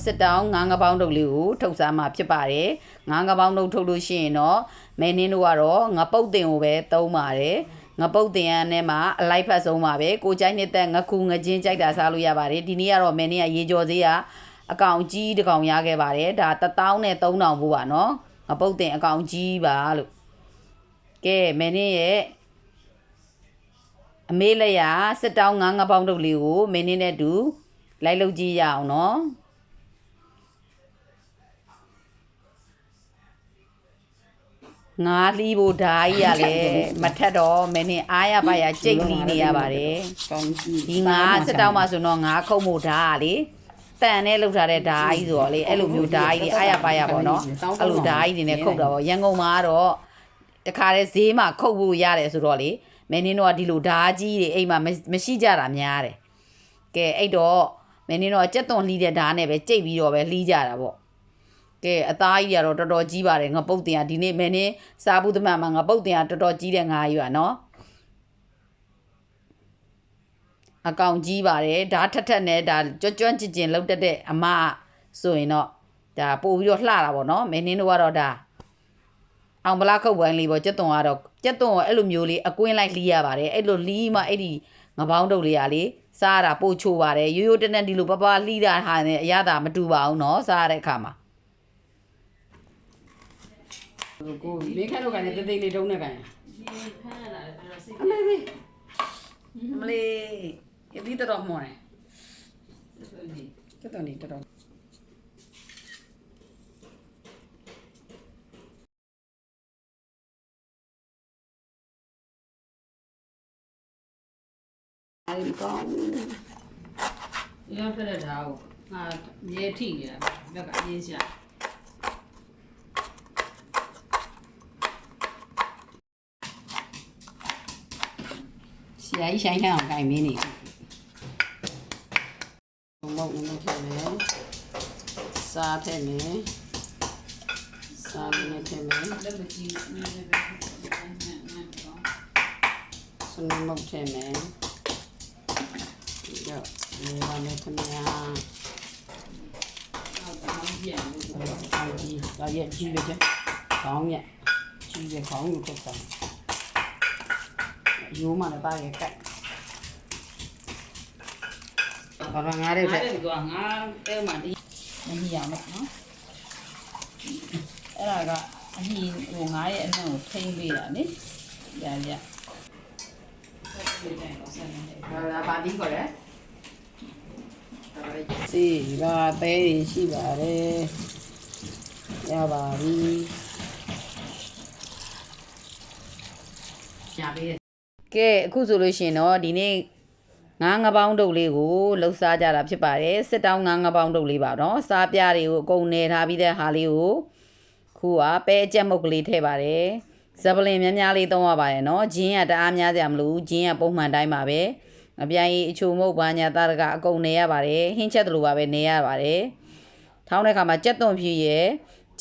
စစ်တောင်းငါးငပေါင်းတုပ်လေးကိုထုတ်စားမှာဖြစ်ပါတယ်ငါးငပေါင်းတုပ်ထုတ်လို့ရှိရင်တော့မဲနင်းတို့ကတော့ငပုတ်တင်ကိုပဲသုံးပါတယ်ငပုတ်တင်ရနဲ့မှာအလိုက်ဖတ်ဆုံးပါပဲကိုကြိုက်နေတဲ့ငခုငချင်းကြိုက်တာစားလို့ရပါတယ်ဒီနေ့ကတော့မဲနင်းကရေကြော်သေးကအကောင်ကြီးတစ်ကောင်ရခဲ့ပါတယ်ဒါ1000နဲ့3000ဘူးပါနော်ငပုတ်တင်အကောင်ကြီးပါလို့ကဲမဲနင်းရဲ့အမေးလက်ရစစ်တောင်းငါးငပေါင်းတုပ်လေးကိုမဲနင်းနဲ့တူလိုက်လုပ်ကြည့်ရအောင်နော်ငါးလီးဖို့ဓာကြီးရလဲမထက်တော့မဲနင်းအားရပါရကြိတ်လီးနေရပါတယ်ဒီငါးစစ်တောင်းမှာဆိုတော့ငါးခုတ်ဖို့ဓာကလေတန်နဲ့လောက်ထားတဲ့ဓာကြီးဆိုတော့လေအဲ့လိုမျိုးဓာကြီးတွေအားရပါရပေါ့နော်အဲ့လိုဓာကြီးတွေနဲ့ခုတ်တာပေါ့ရန်ကုန်မှာတော့တခါတည်းဈေးမှာခုတ်ဖို့ရတယ်ဆိုတော့လေမဲနင်းတို့ကဒီလိုဓာကြီးတွေအိမ်မှာမရှိကြတာများတယ်ကဲအဲ့တော့မဲနင်းတို့ကကြက်သွန်လှီးတဲ့ဓာနဲ့ပဲကြိတ်ပြီးတော့ပဲလှီးကြတာပေါ့ကဲအသားကြီးကတော့တော်တော်ကြီးပါတယ်ငပုတ်တင်ကဒီနေ့မဲနင်းစားဘူးသမမှာငပုတ်တင်ကတော်တော်ကြီးတဲ့ငါးကြီးပါနော်အကောင်ကြီးပါတယ်ဓာထက်နဲ့ဒါကြွန့်ကျင်လောက်တတ်တဲ့အမဆိုရင်တော့ဒါပို့ပြီးတော့လှတာပေါ့နော်မဲနင်းတို့ကတော့ဒါအောင်ပလားခုတ်ပိုင်းလေးပေါ့ကြက်သွန်ကတော့ကြက်သွန်ကိုအဲ့လိုမျိုးလေးအကွင်းလိုက်လှီးရပါတယ်အဲ့လိုလှီးမှအဲ့ဒီငပေါင်းတုပ်လေးကလေစားရတာပို့ချိုပါတယ်ရိုးရိုးတက်တက်ဒီလိုပပလှီးတာဟာနဲ့အရသာမတူပါဘူးเนาะစားရတဲ့အခါမှာကိုလေးခါတော့ကနေတိတ်တိတ်လေးတုံးနေကန်ဖမ်းလာတယ်ပြောစိတ်မလေးဒီတော့မော်နေတော်တော်နေတော်အဲ့ကောင်းရဖရတာကိုငါရေထိနေတာဘက်ကအေးရှာဆရာကြီးဆိုင်ခံအောင်ကြိုင်မင်းနေဘုံဘုံနဲ့ထည့်မယ်စားထည့်မယ်စားနဲ့ထည့်မယ်လက်မကြီးနေတယ်ပဲစနမုတ်ထည့်မယ်ရောဒီပါနဲ့ခမညာဒါရဲ့ကြီးပဲခေါင်းရဲ့ကြီးရဲ့ခေါင်းကိုထုတ်တာရိုးမှလည်းပါရဲ့ကတ်ဘာငါးတဲ့ငါးတဲမှာဒီမဟီအောင်နော်အဲ့ဒါကအဟီဟိုငါးရဲ့အနှံ့ကိုထိမ့်ပေးတာနိရရဒါပါဒီခေါ်ရဲစီပါပဲရှိပါတယ်ရပါပြီရပြီကဲအခုဆိုလို့ရှိရင်တော့ဒီနေ့ငါးငပေါင်းတုပ်လေးကိုလှုပ်ရှားကြတာဖြစ်ပါတယ်စစ်တောင်းငါးငပေါင်းတုပ်လေးပါတော့စားပြားတွေကိုအကုန်နေထားပြီးတဲ့ဟာလေးကိုခုကပဲအကျက်မုတ်ကလေးထည့်ပါတယ်ဇပလင်များများလေးသုံးရပါတယ်နော်ဂျင်းကတအားများစရာမလိုဂျင်းကပုံမှန်တိုင်းပါပဲအပြိုင်အချိုမုတ်ပါညာတာတကအကုန်နေရပါတယ်ဟင်းချက်တလူပါပဲနေရပါတယ်ထောင်းတဲ့ခါမှာကြက်သွန်ဖြူရဲ့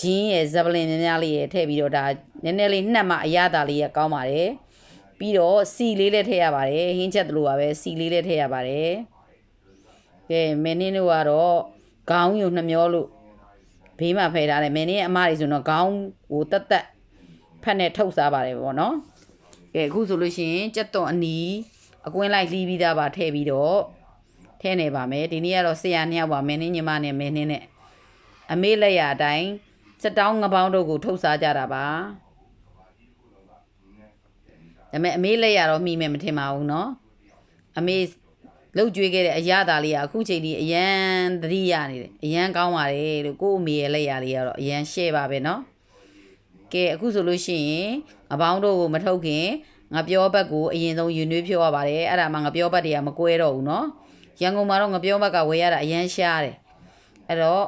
ဂျင်းရဲ့ဇပလင်များများလေးရဲ့ထည့်ပြီးတော့ဒါနည်းနည်းလေးနှက်မှအရသာလေးရဲ့ကောင်းပါတယ်ပြီးတော့စီလေးလည်းထည့်ရပါတယ်ဟင်းချက်တလူပါပဲစီလေးလည်းထည့်ရပါတယ်ကဲမင်းင်းတို့ကတော့ခေါင်းယူနှမျောလို့ဘေးမှာဖယ်ထားတယ်မင်းင်းအမတွေဆိုတော့ခေါင်းကိုတက်တက်ဖက်နဲ့ထုတ်စားပါတယ်ပေါ့နော်ကဲအခုဆိုလို့ရှိရင်ကြက်သွန်အနီးအကွင်းလိုက်လှီးပြီးသားပါထည့်ပြီးတော့ထည့်နေပါမယ်ဒီနေ့ကတော့ဆရာနှစ်ယောက်ပါမင်းင်းညီမနဲ့မင်းင်းနဲ့အမေလက်ရအတိုင်းစစ်တောင်းငပေါင်းတို့ကိုထုတ်စားကြတာပါဒါပေမဲ့အမေလက်ရတော့မိမယ်မထင်ပါဘူးเนาะအမေလှုပ်ကြွေးခဲ့တဲ့အရသာလေးကအခုချိန်ဒီအရန်သတိရနေတယ်အရန်ကောင်းပါတယ်လို့ကို့အမေရဲ့လက်ရလေးကတော့အရန်ရှဲပါပဲเนาะကဲအခုဆိုလို့ရှိရင်ငပေါင်းတို့ကိုမထုတ်ခင်ငါပြောဘက်ကိုအရင်ဆုံးယူနွေးဖြောရပါတယ်အဲ့ဒါမှငါပြောဘက်တွေကမကွဲတော့ဘူးเนาะရန်ကုန်မှာတော့ငါပြောဘက်ကဝယ်ရတာအရန်ရှားတယ်အဲ့တော့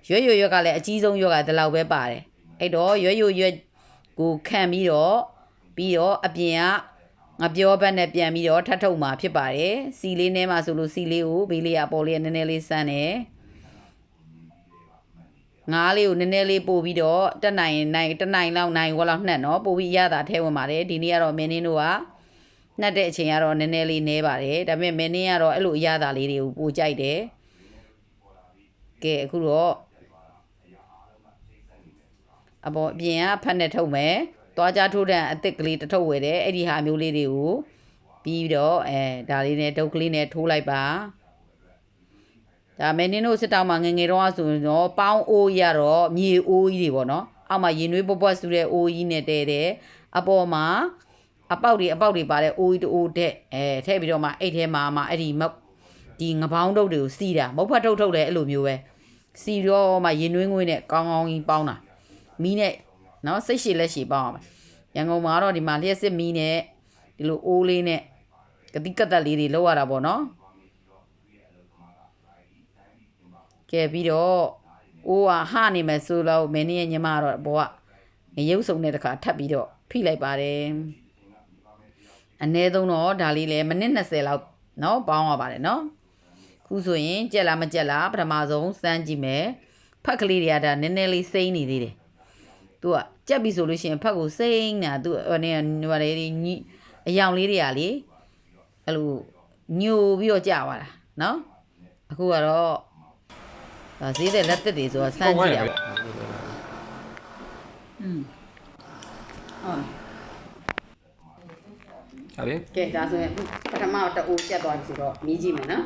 ရွက်ကလည်းအကြီးဆုံးရွက်ကဒီလောက်ပဲပါတယ်အဲ့တော့ရွက်ကိုခံပြီးတော့အပြင်ကငါပြောဘက်နဲ့ပြန်ပြီးတော့ထပ်ထုတ်မှာဖြစ်ပါတယ်စီလေးနဲ့မှဆိုလို့စီလေးကိုဘေးလေးအပေါ်လေးနည်းနည်းလေးစမ်းတယ်ငါးလေးကိုနည်းနည်းလေးပို့ပြီးတော့တနိုင်လောက်နိုင်ဝက်လောက်နှက်နော်ပို့ပြီးရတာထဲဝင်ပါတယ်ဒီနေ့ကတော့မင်းင်းတို့ကနှက်တဲ့အချိန်ကတော့နည်းနည်းလေးနဲပါတယ်ဒါပေမဲ့မင်းင်းကတော့အဲ့လိုအရသာလေးတွေကိုပို့ကြိုက်တယ်က အခုတော့အပေါ်အပြင်ကဖက်နဲ့ထုတ်မယ်သွားကြထိုးတဲ့အစ်စ်ကလေးတစ်ထုပ်ဝယ်တယ်အဲ့ဒီဟာမျိုးလေးတွေကိုပြီးတော့ဒါလေးနဲ့ဒုတ်ကလေးနဲ့ထိုးလိုက်ပါဒါမယ်နင်းတို့စစ်တောင်းမှာငငယ်တော့ဆိုရင်တော့ပေါင်းအိုးရတော့မြေအိုးကြီးတွေပေါ့နော်အောက်မှာရင်နွေးပွပွဆူတဲ့အိုးကြီးနဲ့တဲတယ်အပေါ်မှာအပေါက်တွေပါတဲ့အိုးကြီးတိုးတဲ့ထည့်ပြီးတော့မှအဲ့ထဲမှာအဲ့ဒီငပေါင်းတုပ်တွေကိုစီးတာမုတ်ဖတ်ထုတ်လဲအဲ့လိုမျိုးပဲစီတော့မှရင်နွေးငွေးနဲ့ကောင်းကောင်းကြီးပေါင်းတာမီးနဲ့နော်စိတ်ရှည်လက်ရှည်ပေါင်းအောင်ရန်ကုန်မှာတော့ဒီမှာလျှက်စစ်မီးနဲ့ဒီလိုအိုးလေးနဲ့ကတိကတ်တက်လေးတွေလောက်ရတာပေါ့နော်ကဲပြီးတော့အိုးဟနေမယ်ဆိုတော့မင်းရဲ့ညီမတော့ဘောကငရုပ်စုံတဲ့တခါထပ်ပြီးတော့ဖိလိုက်ပါတယ်အနည်းဆုံးတော့ဒါလေးလည်းမိနစ်20လောက်နော်ပေါင်းရပါတယ်နော်ခုဆိုရင်ကြက်လားမကြက်လားပထမဆုံးစမ်းကြည့်မယ်ဖက်ကလေးတွေကဒါနည်းနည်းလေးစိမ့်နေသေးတယ်သူကကြက်ပြီဆိုလို့ရှိရင်ဖက်ကိုစိမ့်နေတာသူဟိုလေအယောင်လေးတွေကလေအဲ့လိုညိုပြီးတော့ကြာသွားတာနော်အခုကတော့ဈေးတဲ့လက်သက်တွေဆိုတော့စမ်းကြည့်ရပါဟုတ်ပြီကဲဒါဆိုရင်ပထမတအိုးကျက်သွားပြီဆိုတော့မြည်ကြည့်မယ်နော်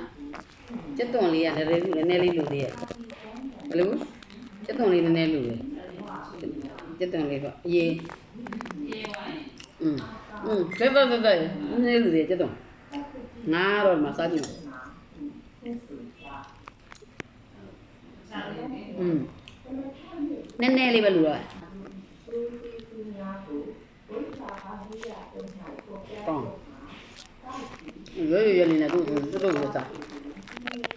ကျက်သွန်လေးကလည်းနည်းနည်းလေးလူသေးရဲ့ဘယ်လိုကျက်သွန်လေးနည်းနည်းလူတယ်ကျက်သွန်လေးပေါ့အေးဘယ်နည်းနည်းလူသေးကျက်သွန်ငါတော့မစားကြည့်နည်းနည်းလေးပဲလူတော့ကောင်းရနေတော့သူတို့ကစား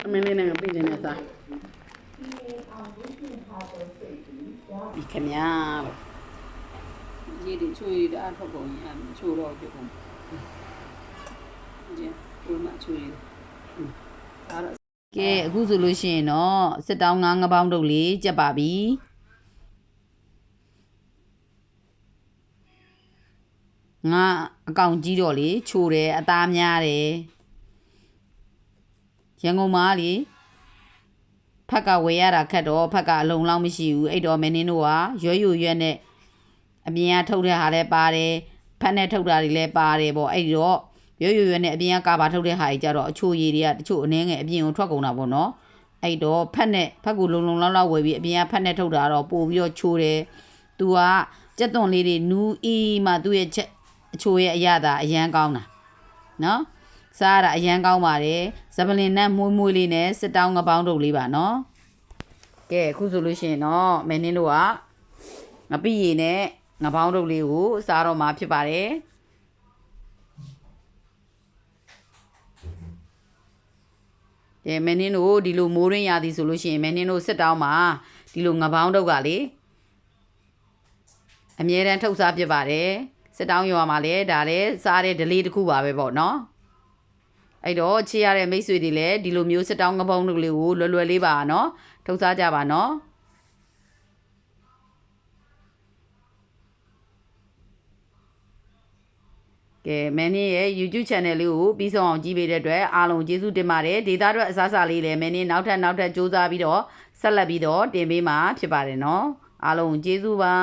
အမင်းလေးနဲ့ပြင်းနေစားဒီခင်ဗျာရေတွေချိုးရတာထုတ်ကုန်ရင်ချိုးတော့ပြကုန်ဒီကိုမှချိုးရဒါတော့ကဲအခုဆိုလို့ရှိရင်တော့စစ်တောင်းငါးပေါင်းတုပ်လေးကြက်ပါပြီငါအကောင်ကြီးတော့လေချိုတယ်အသားများတယ်ရန်ကုန်မှာလေဖက်ကဝယ်ရတာခက်တော့ဖက်ကအလုံလောက်မရှိဘူးအဲ့တော့မင်းတို့ကရွက်နဲ့အပြင်ကထုတ်တဲ့ဟာလည်းပါတယ်ဖက်နဲ့ထုတ်တာတွေလည်းပါတယ်ပေါ့အဲ့တော့ရွက်နဲ့အပြင်ကကာဘာထုတ်တဲ့ဟာကြီးကြတော့အချိုရည်တွေကတချို့အနှဲငယ်အပြင်ကိုထွက်ကုန်တာပေါ့နော်အဲ့တော့ဖက်ကိုလုံလောက်ဝယ်ပြီးအပြင်ကဖက်နဲ့ထုတ်တာတော့ပို့ပြီးတော့ချိုတယ်သူကကြက်သွန်လေးတွေနူးအီးမှသူ့ရဲ့ချက်အချိုရဲ့အရသာအရန်ကောင်းတာနော်စားရတာအရန်ကောင်းပါတယ်ဇပလင်နဲ့မွေးလေးနဲ့စစ်တောင်းငပေါင်းတုပ်လေးပါနော်ကဲအခုဆိုလို့ရှိရင်တော့မင်းတို့ကငပိရည်နဲ့ငပေါင်းတုပ်လေးကိုစားတော့မှာဖြစ်ပါတယ်ကဲမင်းတို့ဒီလိုမိုးရင်းရသည်ဆိုလို့ရှိရင်မင်းတို့စစ်တောင်းမှာဒီလိုငပေါင်းတုပ်ကလေအမြဲတမ်းထုတ်စားဖြစ်ပါတယ်စစ်တောင်းရွာမှာလည်းဒါလည်းစားတဲ့ဒလေးတစ်ခုပါပဲပေါ့နော်အဲ့တော့ချေရတဲ့မိတ်ဆွေတွေလည်းဒီလိုမျိုးစစ်တောင်းငပေါင်းတို့လေးကိုလွယ်လွယ်လေးပါနော်ထုတ်စားကြပါနော်ကဲမင်းရဲ့ YouTube channel လေးကိုပြီးဆုံးအောင်ကြည့်ပေးတဲ့အတွက်အားလုံးကျေးဇူးတင်ပါတယ်ဒေတာအတွက်အစားအစာလေးလည်းမင်းနောက်ထပ်စူးစမ်းပြီးတော့ဆက်လက်ပြီးတော့တင်ပေးမှာဖြစ်ပါတယ်နော်အားလုံးကျေးဇူးပါ